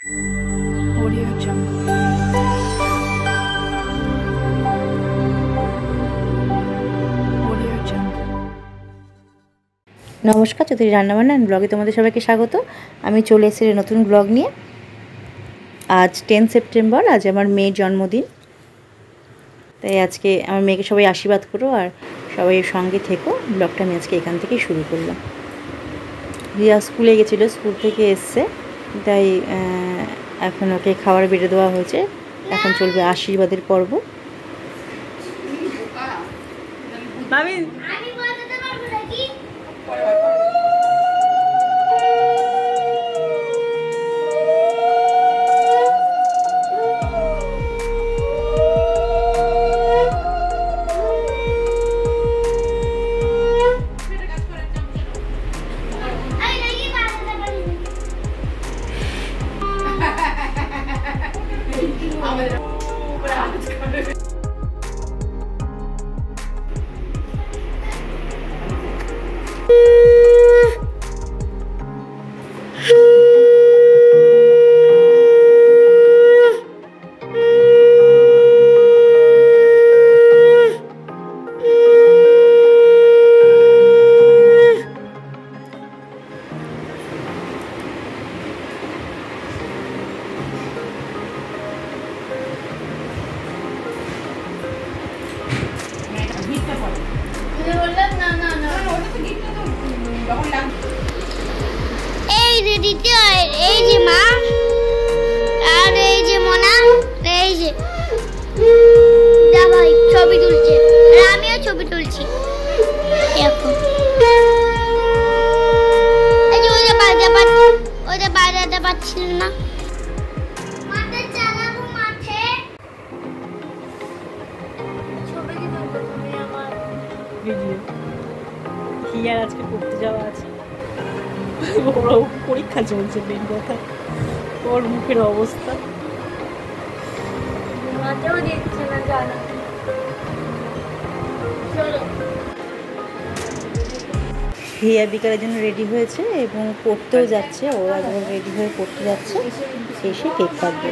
Audio Jungle. Audio Jungle. নমস্কার, চৌধুরী রান্নাবান্না ব্লগে তোমাদের সবাইকে স্বাগত। আমি চলে এসেছি নতুন ব্লগ নিয়ে। আজ 10 সেপ্টেম্বর, আজ আমার মেয়ের জন্মদিন। তাই আজকে আমার মেয়েকে সবাই আশীর্বাদ করো আর সবাই সঙ্গে থেকো। ব্লগটা আমি আজকে এখান থেকেই শুরু করলাম। রিয়া স্কুলে গেছিলো, স্কুল থেকে এসছে, তাই এখন ওকে খাবার বেড়ে দেওয়া হয়েছে। এখন চলবে আশীর্বাদের পর্ব। এই যে দ্বিতীয়, এই যে মা আর এই যে মোনা, এই যে ভাই ছবি তুলছে আর আমিও ছবি তুলছি। দেখো এই যে ওদের বাজাতে পারছিল না। মাঠে চালাবো, মাঠে ছবি কি তুলবো তুমি আমার ভিডিও কি আর আজকে পড়তে যাওয়া আছে, পরীক্ষা চলছে, মেন কথা ওর মুখের অবস্থা। মাঠেও দিচ্ছে না জানা। চলো হিয়া বিকালের জন্য রেডি হয়েছে এবং পড়তেও যাচ্ছে। ওরা যখন রেডি হয়ে পড়তে যাচ্ছে, শেষে কেক কাটবে।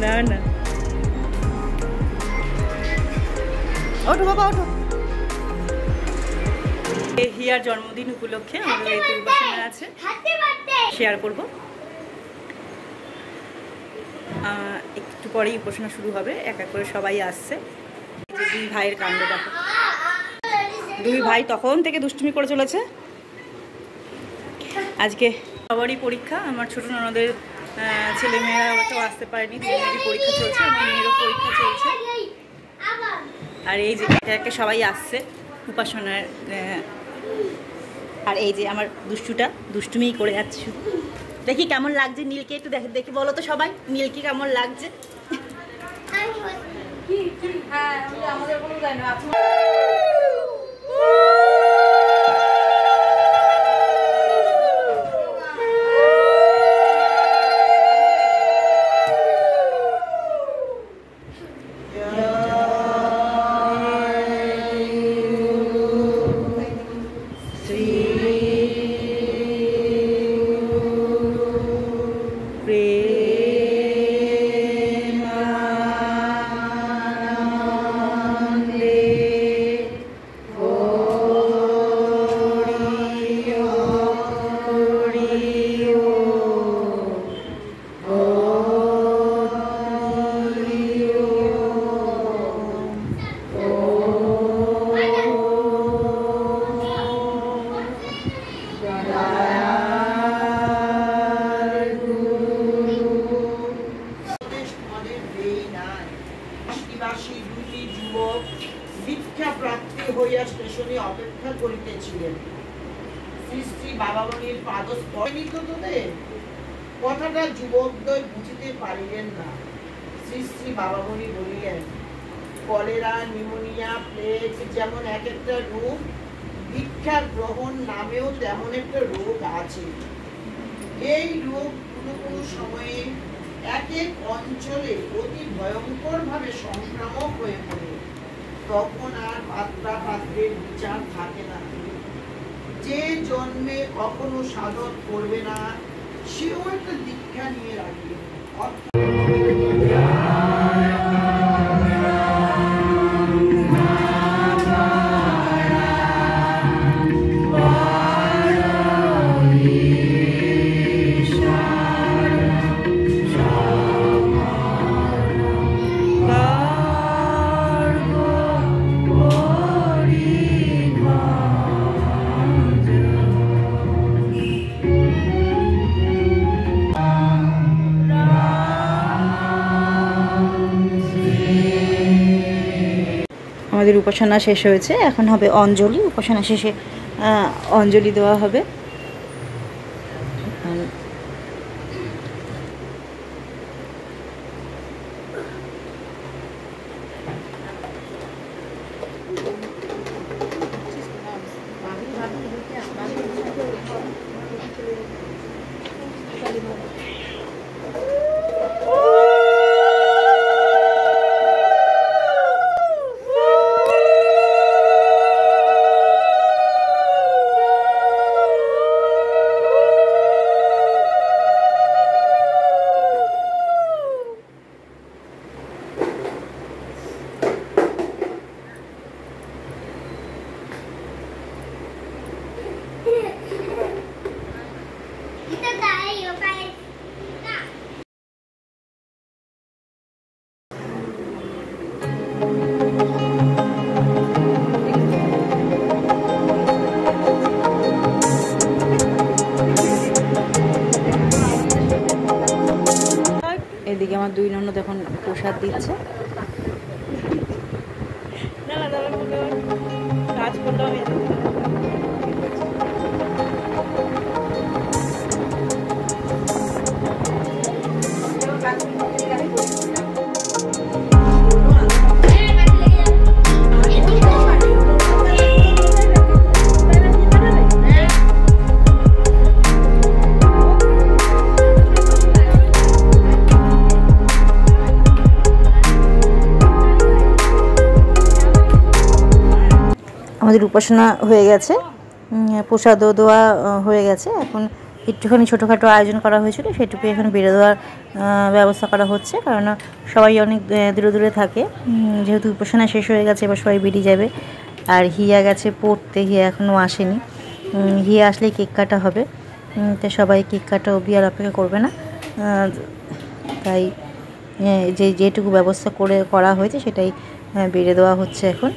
না না, ওঠো বাবা ওঠো। হিয়ার জন্মদিন উপলক্ষে আমাদের বাড়িতে উপাসনা আছে, শেয়ার করব। একটু পরেই উপাসনা শুরু হবে, এক এক করে সবাই আসছে। দুই ভাইয়ের কাণ্ড দেখো, দুই ভাই তখন থেকে দুষ্টুমি করে চলেছে। আজকে সবারই পরীক্ষা, আমার ছোট ননদের ছেলেমেয়েরা কেউ আসতে পারেনি, দুজনেরই পরীক্ষা চলছে, আমার মেয়েরও পরীক্ষা চলছে। আর এই যে একে সবাই আসছে উপাসনার। আর এই যে আমার দুষ্টুটা দুষ্টুমিই করে যাচ্ছে শুধু। দেখি কেমন লাগছে নীলকে, একটু দেখি বলো তো সবাই, নীলকে কেমন লাগছে? আমাদের কোনো যায় না। স্টেশনে অপেক্ষা করিতেছিলেন। শ্রী শ্রী বাবামণির পাদস্পর্শ তোদের কথাটা যুবকদ্বয় বুঝিতে পারিলেন না। শ্রী শ্রী বাবামণি বলিলেন, কলেরা, নিউমোনিয়া, প্লেগ যেমন এক একটা রোগ, ভিক্ষা গ্রহণ নামেও তেমন একটা রোগ আছে। এই রোগ কোনো কোনো সময়ে এক এক অঞ্চলে অতি ভয়ঙ্করভাবে সংক্রামক হয়ে পড়ে। তখন আর পাত্রা পাত্রের বিচার থাকে না। যে জন্মে কখনো সাধন করবে না সেও একটা দীক্ষা নিয়ে রাখবে। আমাদের উপাসনা শেষ হয়েছে, এখন হবে অঞ্জলি। উপাসনা শেষে অঞ্জলি দেওয়া হবে। এদিকে আমার দুই ননদ এখন প্রসাদ দিচ্ছে। আমাদের উপাসনা হয়ে গেছে, প্রসাদও দেওয়া হয়ে গেছে। এখন একটুখানি ছোটোখাটো আয়োজন করা হয়েছিল, সেটুকু এখন বেড়ে দেওয়ার ব্যবস্থা করা হচ্ছে, কারণ সবাই অনেক দূরে দূরে থাকে। যেহেতু উপাসনা শেষ হয়ে গেছে, এবার সবাই বেরিয়ে যাবে। আর হিয়া গেছে পড়তে, হিয়া এখনও আসেনি। হিয়া আসলেই কেক কাটা হবে, তো সবাই কেক কাটা অবধি আর অপেক্ষা করবে না। তাই যেটুকু ব্যবস্থা করা হয়েছে সেটাই বেড়ে দেওয়া হচ্ছে এখন।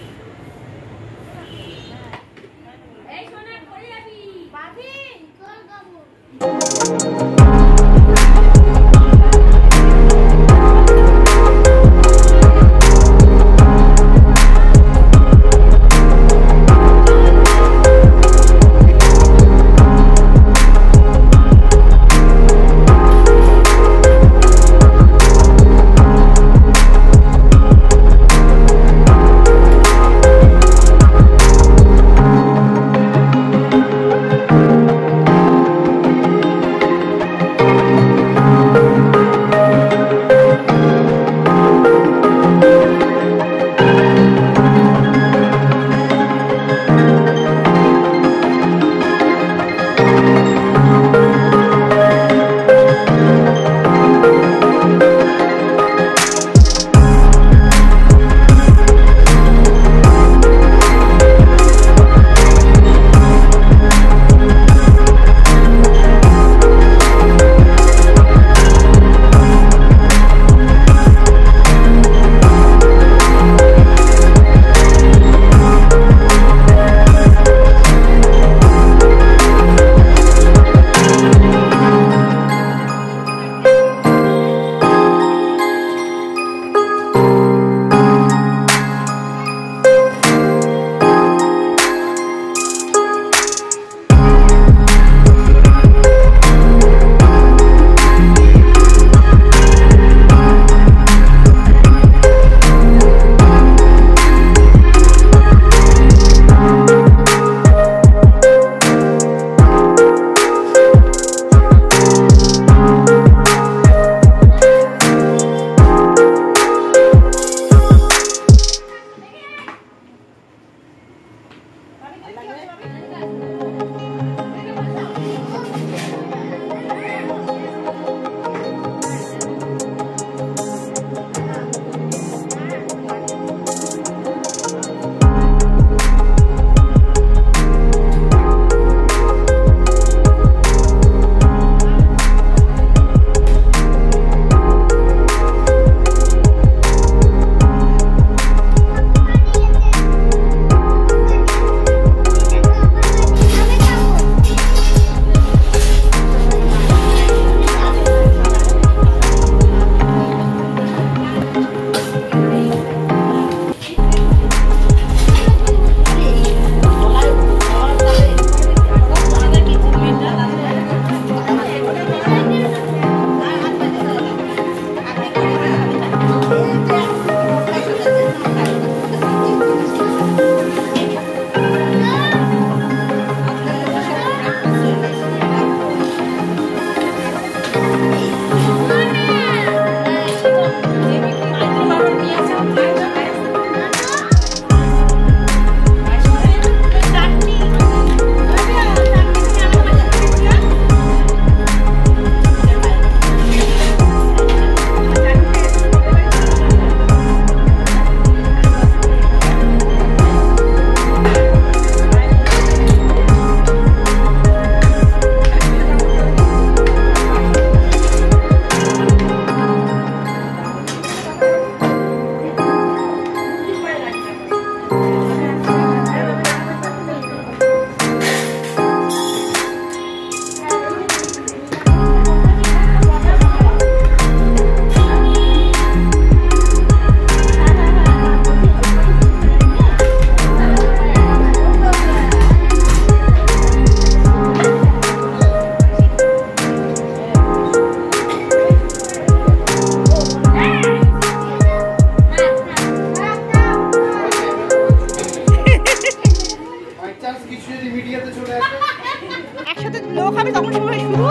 একসাথে লোক হবে তখন সময় শুরু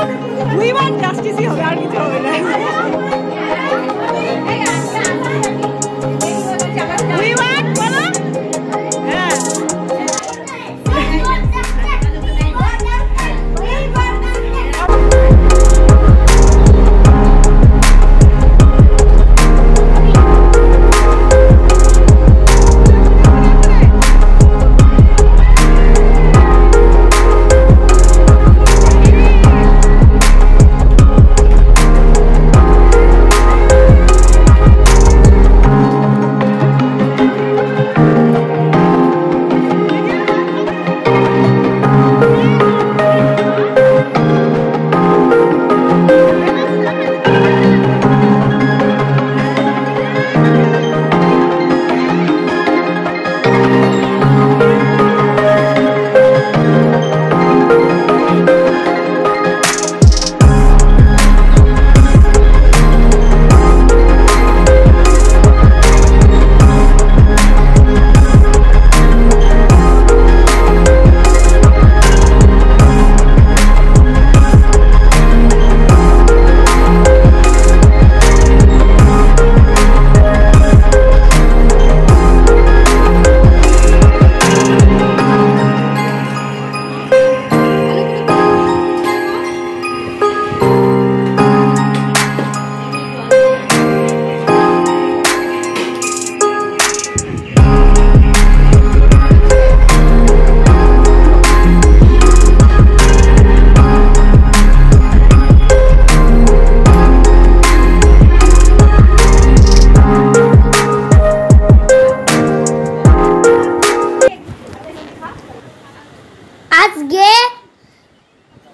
উই ওয়ান্ট জাস্টিসই হবে আর কিছু হবে না উই ওয়ান্ট বলো হ্যাঁ আজকে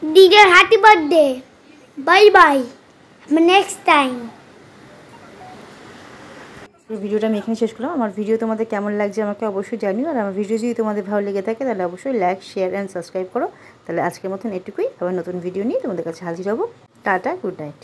দিদির happy birthday bye bye next time ভিডিওটা আমি এখানে শেষ করলাম আমার ভিডিও তোমাদের কেমন লাগছে আমাকে অবশ্যই জানিও আর আমার ভিডিও যদি তোমাদের ভালো লেগে থাকে তাহলে অবশ্যই লাইক শেয়ার অ্যান্ড সাবস্ক্রাইব করো তাহলে আজকের মতন এটুকুই আবার নতুন ভিডিও নিয়ে তোমাদের কাছে হাজির হবো টাটা গুড নাইট